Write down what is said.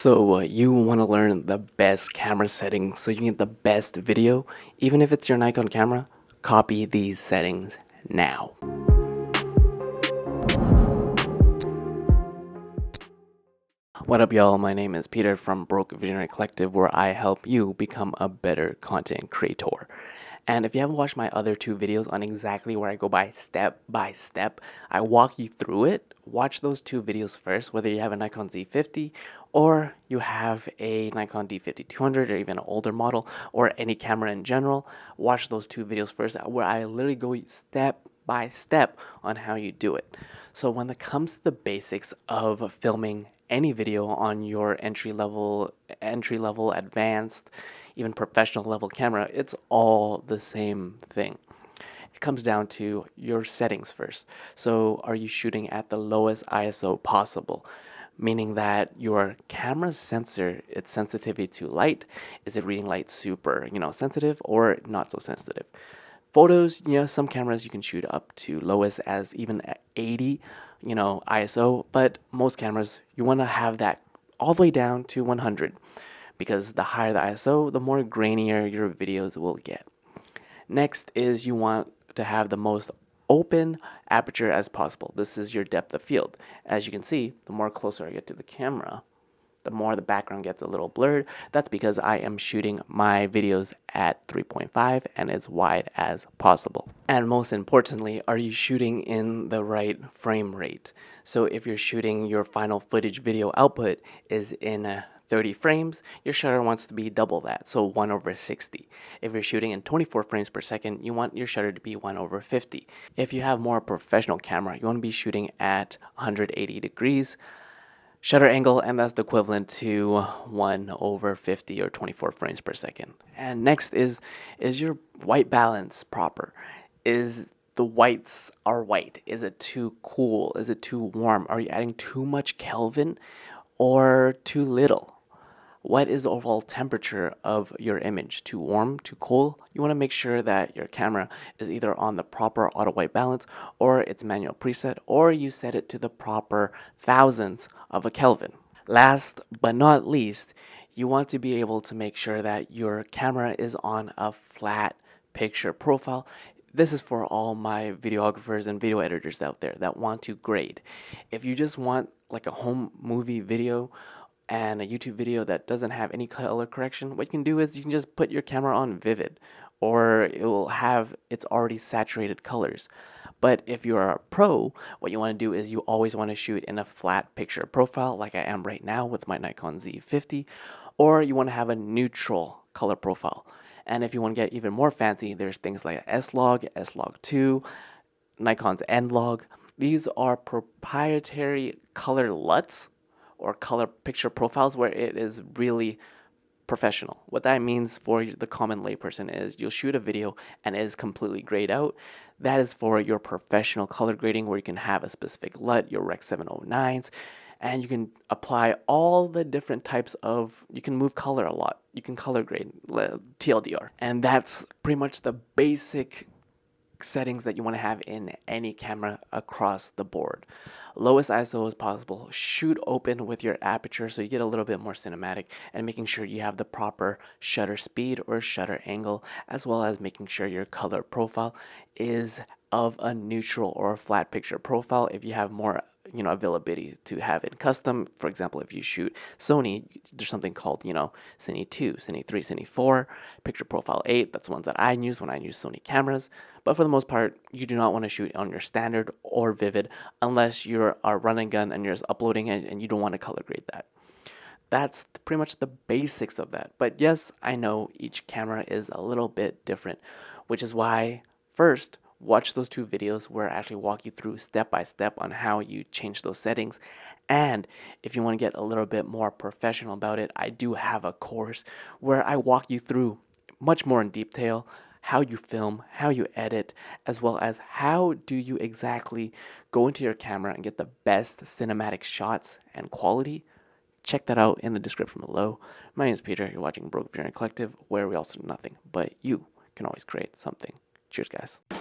So you want to learn the best camera settings so you can get the best video, even if it's your Nikon camera? Copy these settings now. What up, y'all? My name is Peter from Broke Visionary Collective, where I help you become a better content creator. And if you haven't watched my other two videos on exactly where I go by step, I walk you through it. Watch those two videos first, whether you have a Nikon Z50 or you have a Nikon D5200 or even an older model or any camera in general. Watch those two videos first, where I literally go step by step on how you do it. So when it comes to the basics of filming any video on your entry level, advanced, even professional level camera, it's all the same thing. It comes down to your settings first. So are you shooting at the lowest ISO possible? Meaning that your camera sensor, its sensitivity to light, is it reading light super, sensitive or not so sensitive? Photos, some cameras you can shoot up to lowest as even at 80, ISO, but most cameras you want to have that all the way down to 100, because the higher the ISO, the more grainier your videos will get. Next is you want to have the most open aperture as possible. This is your depth of field. As you can see, the more closer I get to the camera, the more the background gets a little blurred. That's because I am shooting my videos at 3.5 and as wide as possible. And most importantly, are you shooting in the right frame rate? So if you're shooting your final footage video output is in 30 frames, your shutter wants to be double that, so 1/60. If you're shooting in 24 frames per second, you want your shutter to be 1/50. If you have more professional camera, you want to be shooting at 180 degrees shutter angle, and that's the equivalent to 1/50 or 24 frames per second. And next is your white balance proper? Is the whites are white? Is it too cool? Is it too warm? Are you adding too much Kelvin or too little? What is the overall temperature of your image? Too warm, too cold? You want to make sure that your camera is either on the proper auto white balance or it's manual preset, or you set it to the proper thousandths of a Kelvin. Last but not least, you want to be able to make sure that your camera is on a flat picture profile. This is for all my videographers and video editors out there that want to grade. If you just want like a home movie video and a YouTube video that doesn't have any color correction, what you can do is you can just put your camera on vivid, or it will have its already saturated colors. But if you're a pro, what you want to do is you always want to shoot in a flat picture profile like I am right now with my Nikon Z50, or you want to have a neutral color profile. And if you want to get even more fancy, there's things like S-Log, S-Log2, Nikon's N-Log. These are proprietary color LUTs, or color picture profiles, where it is really professional. What that means for the common layperson is you'll shoot a video and it is completely grayed out. That is for your professional color grading, where you can have a specific LUT, your Rec 709s, and you can apply all the different types of, you can move color a lot. You can color grade, TLDR. And that's pretty much the basic settings that you want to have in any camera across the board. Lowest ISO as possible, shoot open with your aperture so you get a little bit more cinematic, and making sure you have the proper shutter speed or shutter angle, as well as making sure your color profile is of a neutral or a flat picture profile. If you have more availability to have it custom, for example, if you shoot Sony, there's something called Cine 2, Cine 3, Cine 4, picture profile 8. That's the ones that I use when I use Sony cameras. But for the most part, you do not want to shoot on your standard or vivid unless you're a run and gun and you're just uploading it and you don't want to color grade that. That's pretty much the basics of that. But yes, I know each camera is a little bit different, which is why first, watch those two videos where I actually walk you through step by step on how you change those settings. And if you want to get a little bit more professional about it, I do have a course where I walk you through much more in detail how you film, how you edit, as well as how do you exactly go into your camera and get the best cinematic shots and quality. Check that out in the description below. My name is Peter. You're watching Broke Visionary Collective, where we also do nothing but you can always create something. Cheers, guys.